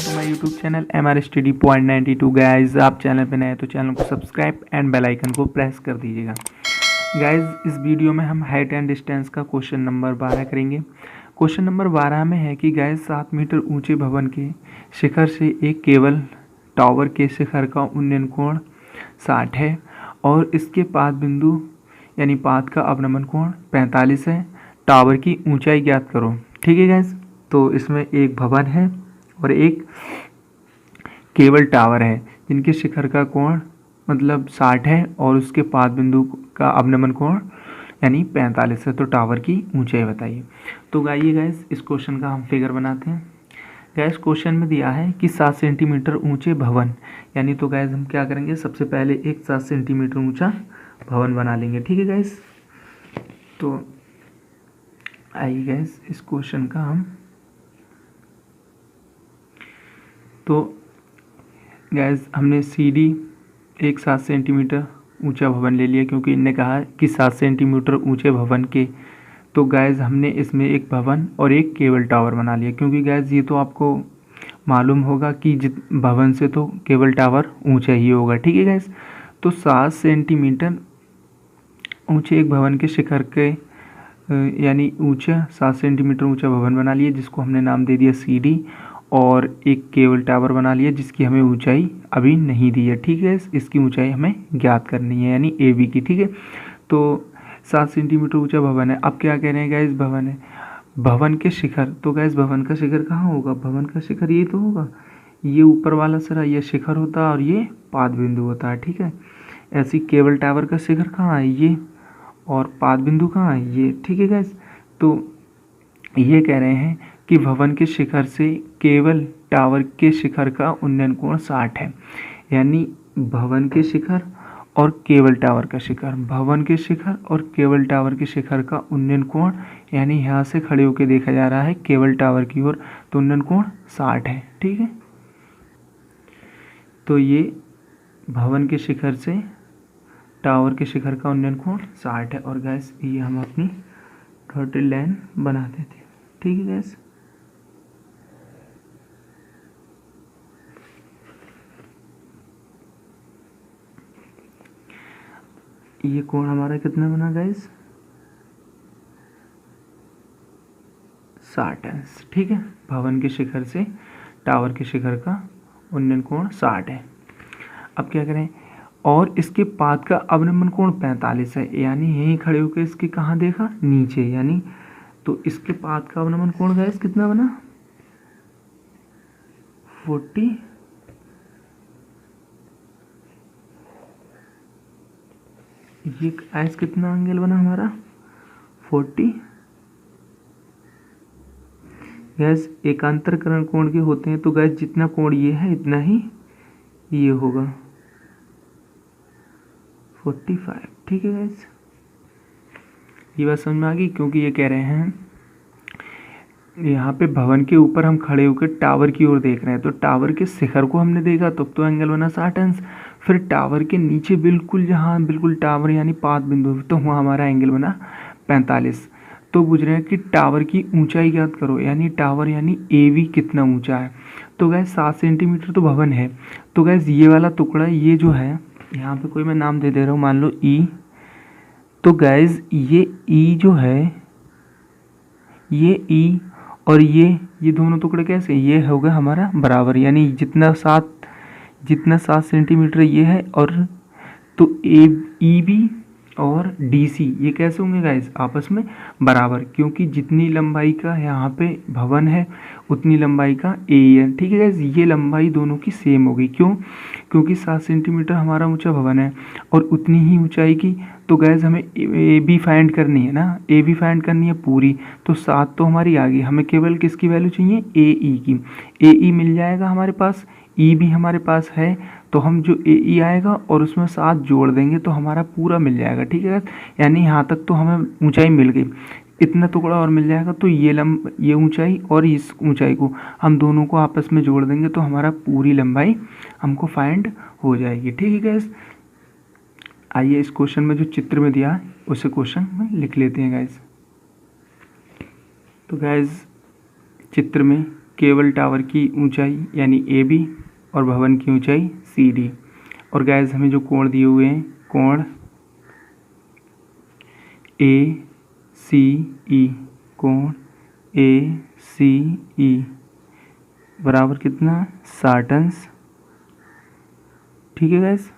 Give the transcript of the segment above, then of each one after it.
My YouTube channel MR Study.92 guys. आप channel पे नए हैं तो चैनल को सब्सक्राइब एंड बेल आइकन को प्रेस कर दीजिएगा। गाइज इस वीडियो में हम हाइट एंड डिस्टेंस का क्वेश्चन नंबर 12 करेंगे। क्वेश्चन नंबर 12 में है कि गाइज 7 मीटर ऊंचे भवन के शिखर से एक केबल टावर के शिखर का उन्नयन कोण 60 है और इसके पाद बिंदु यानी पाद का अवनमन कोण 45 है। टावर की ऊंचाई ज्ञात करो। ठीक है गाइज, तो इसमें एक भवन है और एक केबल टावर है जिनके शिखर का कोण मतलब 60 है और उसके पाद बिंदु का अवनमन कोण यानी 45 है। तो टावर की ऊंचाई बताइए। तो गाइस इस क्वेश्चन का हम फिगर बनाते हैं। गैस क्वेश्चन में दिया है कि 7 सेंटीमीटर ऊंचे भवन, यानी तो गैस हम क्या करेंगे, सबसे पहले एक 7 सेंटीमीटर ऊंचा भवन बना लेंगे। ठीक है गैस, तो आइए गैस इस क्वेश्चन का हम तो गैस हमने सीढ़ी एक 7 सेंटीमीटर ऊंचा भवन ले लिया क्योंकि इनने कहा कि 7 सेंटीमीटर ऊंचे भवन के। तो गैस हमने इसमें एक भवन और एक केबल टावर बना लिया क्योंकि गैस ये तो आपको मालूम होगा कि भवन से तो केबल टावर ऊंचा ही होगा। ठीक है गैस, तो 7 सेंटीमीटर ऊंचे एक भवन के शिखर के यानी ऊंचा 7 सेंटीमीटर ऊंचा भवन बना लिया जिसको हमने नाम दे दिया सीढ़ी, और एक केबल टावर बना लिया जिसकी हमें ऊंचाई अभी नहीं दी है। ठीक है, इसकी ऊंचाई हमें ज्ञात करनी है यानी AB की। ठीक है, तो 7 सेंटीमीटर ऊंचा भवन है। अब क्या कह रहे हैं गैस, भवन है, भवन के शिखर। तो गैस भवन का शिखर कहाँ होगा, भवन का शिखर ये तो होगा, ये ऊपर वाला सिरा ये शिखर होता है और ये पाद बिंदु होता है। ठीक है, ऐसी केबल टावर का शिखर कहाँ है, ये, और पाद बिंदु कहाँ है, ये। ठीक है गैस, तो ये कह रहे हैं कि भवन के शिखर से केबल टावर के शिखर का उन्नयन कोण 60 है, यानी भवन के शिखर और केबल टावर का शिखर, भवन के शिखर और केबल टावर के शिखर का उन्नयन कोण, यानी यहाँ से खड़े होकर देखा जा रहा है केबल टावर की ओर, तो उन्नयन कोण 60 है। ठीक है, तो ये भवन के शिखर से टावर के शिखर का उन्नयन कोण 60 है। और गैस ये हम अपनी डॉटेड लाइन बना देते हैं। ठीक है गैस, ये कोण हमारा कितना बना गैस, 60 है। ठीक है, भवन के शिखर से टावर के शिखर का उन्नयन कोण 60 है। अब क्या करें, और इसके पाद का अवनमन कोण 45 है, यानी यहीं खड़े होकर इसके कहाँ देखा, नीचे, यानी तो इसके पाद का अवनमन कोण गैस कितना बना, 40। ये ऐस कितना एंगल बना हमारा, 40। गैस एकांतरकरण कोण के होते हैं, तो गैस जितना कोण ये है इतना ही ये होगा, 45। ठीक है गैस, ये बात समझ में आ गई, क्योंकि ये कह रहे हैं यहाँ पे भवन के ऊपर हम खड़े होकर टावर की ओर देख रहे हैं, तो टावर के शिखर को हमने देखा तब तो एंगल बना 60 अंश। फिर टावर के नीचे बिल्कुल जहाँ बिल्कुल टावर यानी पाद बिंदु, तो वहाँ हमारा एंगल बना 45। तो पूछ रहे हैं कि टावर की ऊंचाई ज्ञात करो, यानी टावर यानी AB कितना ऊंचा है। तो गैस 7 सेंटीमीटर तो भवन है, तो गैस ये वाला टुकड़ा ये जो है, यहाँ पे कोई मैं नाम दे रहा हूँ, मान लो E। तो गैस ये E जो है, ये E और ये दोनों टुकड़े कैसे, ये हो गया हमारा बराबर, यानी जितना 7 सेंटीमीटर ये है, और तो EB और DC ये कैसे होंगे गाइस, आपस में बराबर, क्योंकि जितनी लंबाई का यहाँ पे भवन है उतनी लंबाई का AE है। ठीक है गाइस, ये लंबाई दोनों की सेम हो गई, क्यों, क्योंकि 7 सेंटीमीटर हमारा ऊंचा भवन है और उतनी ही ऊंचाई की, तो गैस हमें AB फाइंड करनी है ना, AB फाइंड करनी है पूरी, तो 7 तो हमारी आ गई, हमें केवल किसकी वैल्यू चाहिए, AE की। AE मिल जाएगा हमारे पास, E भी हमारे पास है, तो हम जो AE आएगा और उसमें 7 जोड़ देंगे तो हमारा पूरा मिल जाएगा। ठीक है, यानी यहाँ तक तो हमें ऊंचाई मिल गई, इतना टुकड़ा और मिल जाएगा, तो ये ऊंचाई और इस ऊंचाई को हम दोनों को आपस में जोड़ देंगे तो हमारा पूरी लंबाई हमको फाइंड हो जाएगी। ठीक है गैस, आइए इस क्वेश्चन में जो चित्र में दिया है उसे क्वेश्चन में लिख लेते हैं गैस। तो गैस चित्र में केवल टावर की ऊंचाई यानी AB और भवन की ऊंचाई CD, और गैस हमें जो कोण दिए हुए हैं कोण ACE, कोण ACE बराबर कितना 60 अंश, ठीक है गैस।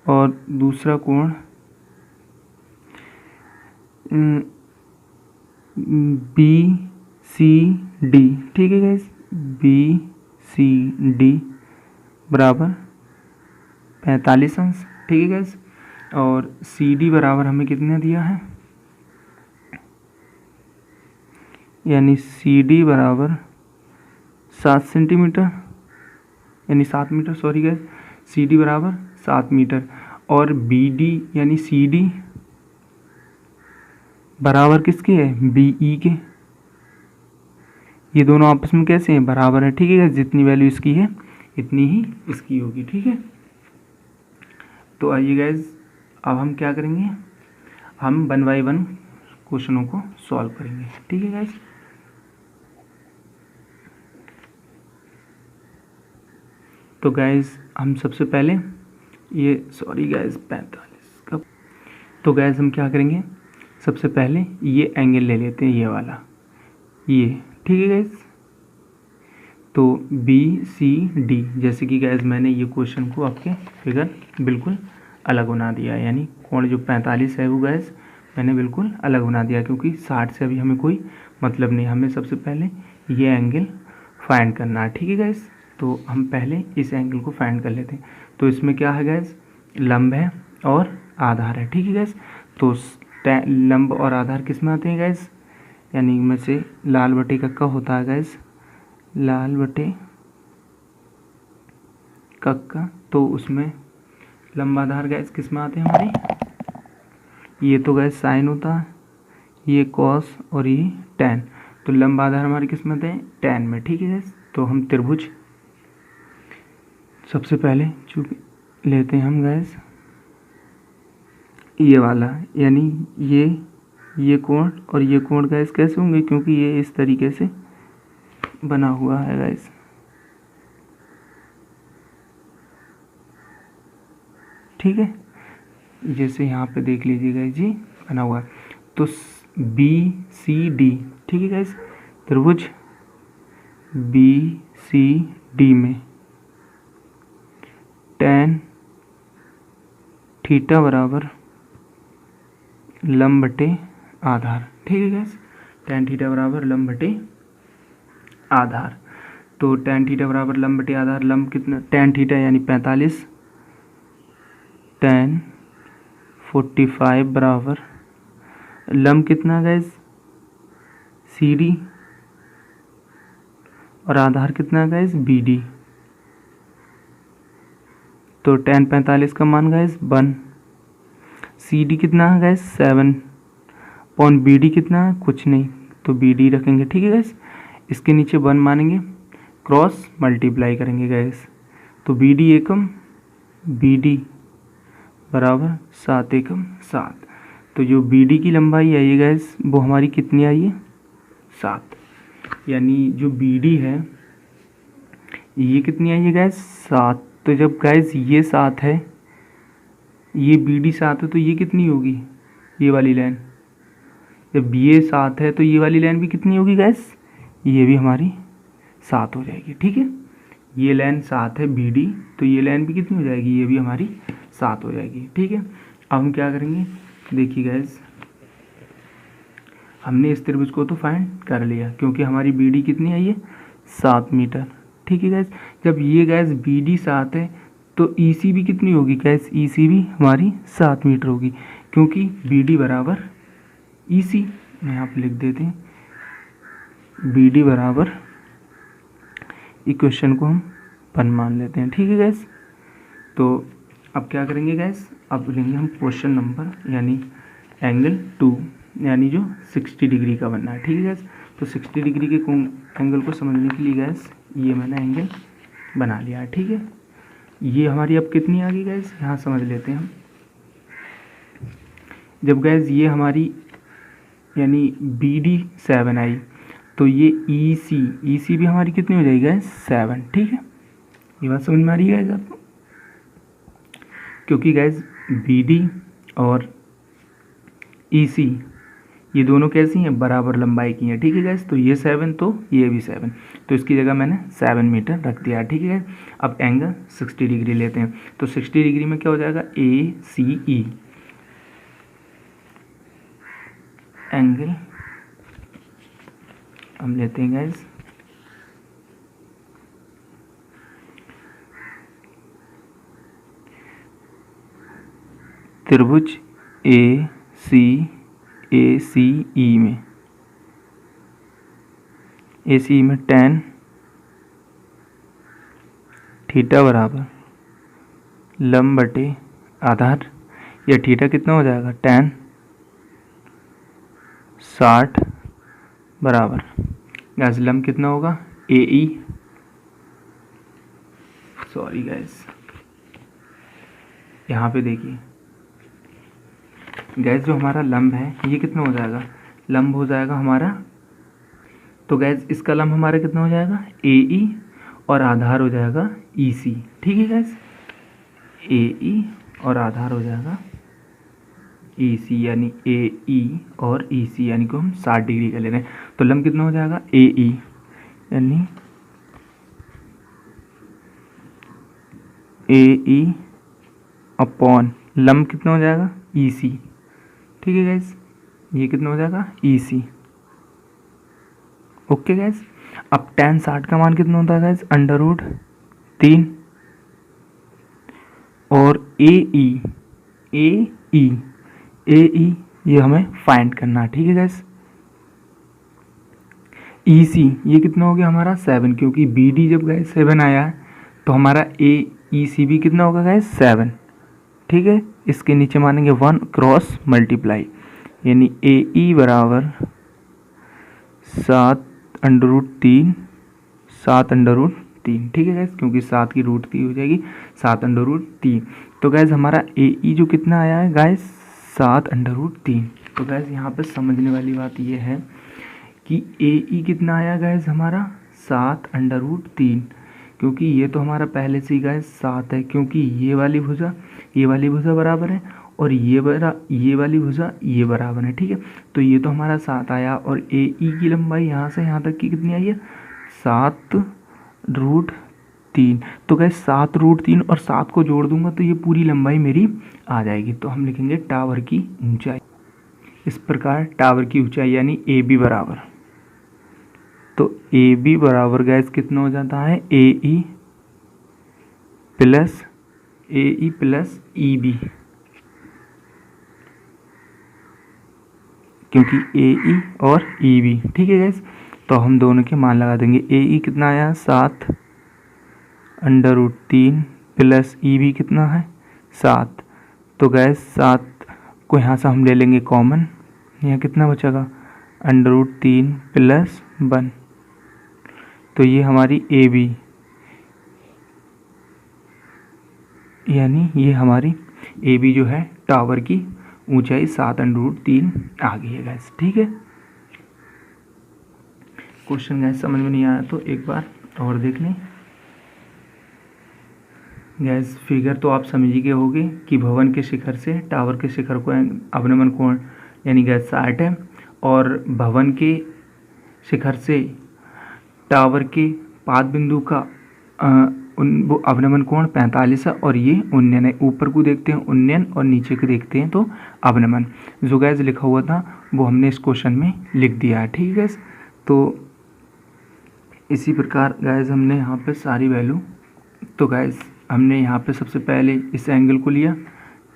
और दूसरा कोण BCD, ठीक है गैस, BCD बराबर 45 अंश, ठीक है गैस। और CD बराबर हमें कितना दिया है, यानी CD बराबर 7 सेंटीमीटर यानी 7 मीटर, सॉरी गैस, CD बराबर 7 मीटर। और BD यानी CD बराबर किसके है, BE के। ये दोनों आपस में कैसे हैं, बराबर है, ठीक है गैस। जितनी वैल्यू इसकी है इतनी ही इसकी होगी, ठीक है। तो आइए गैस अब हम क्या करेंगे, हम 1 बाय 1 क्वेश्चनों को सॉल्व करेंगे, ठीक है गैस। तो गैस हम सबसे पहले ये, सॉरी गैस 45 का, तो गैस हम क्या करेंगे, सबसे पहले ये एंगल ले लेते हैं, ये वाला, ये, ठीक है गैस। तो BCD, जैसे कि गैस मैंने ये क्वेश्चन को आपके फिगर बिल्कुल अलग बना दिया है, यानी कोण जो 45 है वो गैस मैंने बिल्कुल अलग बना दिया, क्योंकि 60 से अभी हमें कोई मतलब नहीं, हमें सबसे पहले ये एंगल फाइंड करना है, ठीक है गैस। तो हम पहले इस एंगल को फाइंड कर लेते हैं। तो इसमें क्या है गैस, लंब है और आधार है, ठीक है गैस। तो लंब और आधार किस में आते हैं गैस, यानी इनमें से लाल बटे कक्का होता है गैस, लाल बटे कक्का, तो उसमें लंब आधार गैस किस में आते हैं हमारे, ये तो गैस साइन होता है, ये कॉस और ये टैन, तो लंब आधार हमारे किस में आते हैं, टैन में, ठीक है गैस। तो हम त्रिभुज सबसे पहले चूँकि लेते हैं हम गैस ये वाला, यानी ये कोण और ये कोण गैस कैसे होंगे, क्योंकि ये इस तरीके से बना हुआ है गैस, ठीक है, जैसे यहाँ पे देख लीजिए गैस जी बना हुआ है। तो BCD, ठीक है गैस, त्रिभुज BCD में tan थीटा बराबर लंब बटे आधार, ठीक है गैस, tan थीटा बराबर लंब बटे आधार। तो tan थीटा बराबर लंब बटे आधार, लंब कितना, tan थीटा यानी 45, tan 45 बराबर लंब कितना गैस CD, और आधार कितना गैस BD। तो tan 45 का मान गैस 1, CD कितना है गैस 7, पॉन BD कितना है कुछ नहीं, तो BD रखेंगे, ठीक है गैस। इसके नीचे 1 मानेंगे, क्रॉस मल्टीप्लाई करेंगे गैस, तो BD एकम BD बराबर 7 एकम 7। तो जो BD की लंबाई आई है गैस वो हमारी कितनी आई है, 7, यानी जो BD है ये कितनी आई है गैस 7। तो जब गैस ये 7 है, ये BD 7 है, तो ये कितनी होगी, ये वाली लाइन, जब ये 7 है तो ये वाली लाइन भी कितनी होगी गैस, ये भी हमारी 7 हो जाएगी, ठीक है। ये लाइन 7 है BD, तो ये लाइन भी कितनी हो जाएगी, ये भी हमारी 7 हो जाएगी, ठीक है। अब हम क्या करेंगे, देखिए गैस हमने इस त्रिभुज को तो फाइंड कर लिया, क्योंकि हमारी BD कितनी आई है 7 मीटर, ठीक है गैस। जब ये गैस BD 7 है तो EC भी कितनी होगी गैस, EC भी हमारी 7 मीटर होगी, क्योंकि BD बराबर EC, यहाँ पे लिख देते हैं BD बराबर, इक्वेशन को हम 1 मान लेते हैं, ठीक है गैस। तो अब क्या करेंगे गैस, अब लेंगे हम क्वेश्चन नंबर, यानी एंगल 2, यानी जो 60 डिग्री का बनना है, ठीक है गैस। तो 60 डिग्री के एंगल को समझने के लिए गैस ये मैंने एंगल बना लिया है, ठीक है। ये हमारी अब कितनी आ गई गैस, यहाँ समझ लेते हैं हम। जब गैस ये हमारी यानी BD 7 आई, तो ये ई सी भी हमारी कितनी हो जाएगी गाइस 7, ठीक है। ये बात समझ में आ रही है गाइस आपको, क्योंकि गाइस बी डी और ई सी ये दोनों कैसी हैं, बराबर लंबाई की हैं, ठीक है गाइस। तो ये 7 तो ये भी 7, तो इसकी जगह मैंने 7 मीटर रख दिया, ठीक है गाइस। अब एंगल 60 डिग्री लेते हैं, तो 60 डिग्री में क्या हो जाएगा, ए सी ई एंगल हम लेते हैं गाइस त्रिभुज ए सी ई में tan थीटा बराबर लंब बटे आधार, या थीटा कितना हो जाएगा tan 60 बराबर गैस लंब कितना होगा ए ई, सॉरी गैस यहाँ पे देखिए गैस जो हमारा लंब है ये कितना हो जाएगा, लंब हो जाएगा हमारा, तो गैस इसका लंब हमारा कितना हो जाएगा ए ई और आधार हो जाएगा ई सी, ठीक है गैस। ए ई और आधार हो जाएगा ई सी, यानी ए ई और ई सी यानी कि हम 60 डिग्री का ले रहे हैं, तो लंब कितना हो जाएगा ए ई यानी ए ई अपॉन लंब कितना हो जाएगा ई सी, ठीक है गैस। ये कितना हो जाएगा ई सी, ओके गैस। अब tan 60 का मान कितना होता है गैस, √3 और ए ई ये हमें फाइंड करना है, ठीक है गैस। ई सी ये कितना हो गया हमारा 7, क्योंकि बी डी जब गैस 7 आया है तो हमारा ए ई सी भी कितना होगा गैस 7, ठीक है। इसके नीचे मानेंगे 1 क्रॉस मल्टीप्लाई, यानी ए ई बराबर 7√3, ठीक है गैस, क्योंकि 7 की √3 हो जाएगी 7√3। तो गैस हमारा ए ई जो कितना आया है गैस 7√3। तो गैस यहाँ पे समझने वाली बात ये है कि ए ई कितना आया गैस हमारा 7√3, क्योंकि ये तो हमारा पहले से ही गैस 7 है, क्योंकि ये वाली भुजा बराबर है और ये वाली भुजा ये बराबर है, ठीक है। तो ये तो हमारा 7 आया, और ए ई की लंबाई यहाँ से यहाँ तक की कितनी आई है 7√3। तो गैस 7√3 और 7 को जोड़ दूंगा तो ये पूरी लंबाई मेरी आ जाएगी। तो हम लिखेंगे टावर की ऊंचाई, इस प्रकार टावर की ऊंचाई यानी ए बी बराबर, तो ए बी बराबर गैस कितना हो जाता है ए ई प्लस ई बी, क्योंकि ए ई और ई बी, ठीक है गैस। तो हम दोनों के मान लगा देंगे, ए ई कितना आया 7√3 प्लस ई बी कितना है 7, तो गैस 7 को यहाँ से हम ले लेंगे कॉमन, यहाँ कितना बचेगा √3 प्लस 1, तो ये हमारी ए बी, यानी ये हमारी ए बी जो है टावर की ऊंचाई 7√3 आ गई है गैस, ठीक है। क्वेश्चन गैस समझ में नहीं आया तो एक बार और देख लें गैस। फिगर तो आप समझ ही गए होंगे कि भवन के शिखर से टावर के शिखर को अवनमन कोण यानी गैस 60 है, और भवन के शिखर से टावर के पाद बिंदु का वो अवनमन कोण 45 है, और ये उन्नयन है। ऊपर को देखते हैं उन्नयन और नीचे को देखते हैं तो अवनमन। जो गैस लिखा हुआ था वो हमने इस क्वेश्चन में लिख दिया है, ठीक है गैस। तो इसी प्रकार गैस हमने यहाँ पे सारी वैल्यू, तो गैस हमने यहाँ पे सबसे पहले इस एंगल को लिया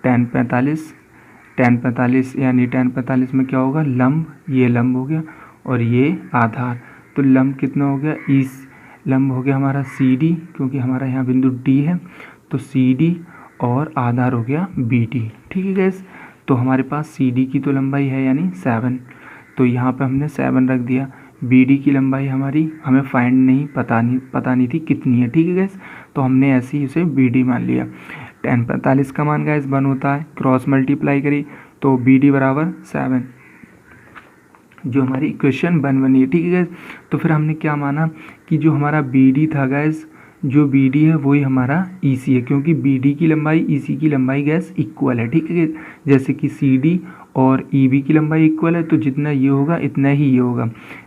tan 45 यानी tan 45 में क्या होगा लंब, ये लंब हो गया और ये आधार, तो लंब कितना हो गया इस लंब हो गया हमारा सी डी, क्योंकि हमारा यहाँ बिंदु डी है, तो सी डी और आधार हो गया बी डी, ठीक है गैस। तो हमारे पास सी डी की तो लंबाई है यानी 7, तो यहाँ पे हमने 7 रख दिया। बी डी की लंबाई हमारी हमें पता नहीं थी कितनी है, ठीक है गैस, तो हमने ऐसे ही उसे बी डी मान लिया। tan 45 का मान गैस 1 होता है, क्रॉस मल्टीप्लाई करी तो बी डी बराबर 7, जो हमारी इक्वेशन बनी है, ठीक है गैस। तो फिर हमने क्या माना कि जो हमारा बी डी था गैस, जो बी डी है वही हमारा ई सी है, क्योंकि बी डी की लंबाई ई सी की लंबाई गैस इक्वल है, ठीक है। जैसे कि सी डी और ई बी की लंबाई इक्वल है, तो जितना ये होगा इतना ही ये होगा,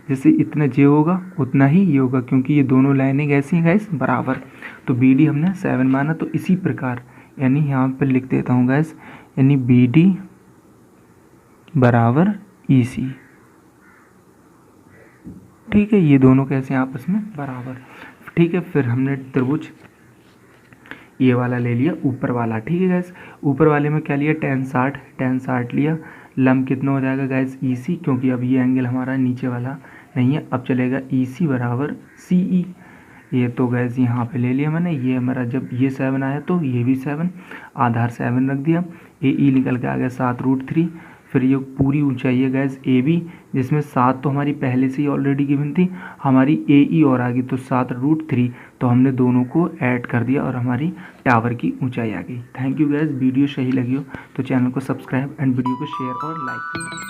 जैसे इतना जे होगा उतना ही ये होगा, क्योंकि ये दोनों लाइनें कैसी हैं गैस, बराबर। तो बी डी हमने 7 माना। तो इसी प्रकार यानी यहाँ पर लिख देता हूँ गैस, यानी बी डी बराबर ई सी, ठीक है। ये दोनों कैसे हैं आपस में, बराबर, ठीक है। फिर हमने त्रिभुज ये वाला ले लिया, ऊपर वाला, ठीक है गैस। ऊपर वाले में क्या लिया, tan 60 लिया। लंब कितना हो जाएगा गैस, ई सी, क्योंकि अब ये एंगल हमारा नीचे वाला नहीं है, अब चलेगा ई सी बराबर सी ई। ये तो गैस यहाँ पे ले लिया मैंने, ये हमारा जब ये 7 आया तो ये भी 7, आधार 7 रख दिया। ए ई निकल के आ गया 7√3। फिर ये पूरी ऊंचाई है गैस ए बी, जिसमें 7 तो हमारी पहले से ही ऑलरेडी गिवन थी, हमारी ए ई और आ गई, तो 7√3। तो हमने दोनों को ऐड कर दिया और हमारी टावर की ऊंचाई आ गई। Thank you gas. वीडियो सही लगी हो तो चैनल को सब्सक्राइब एंड वीडियो को शेयर और लाइक करें।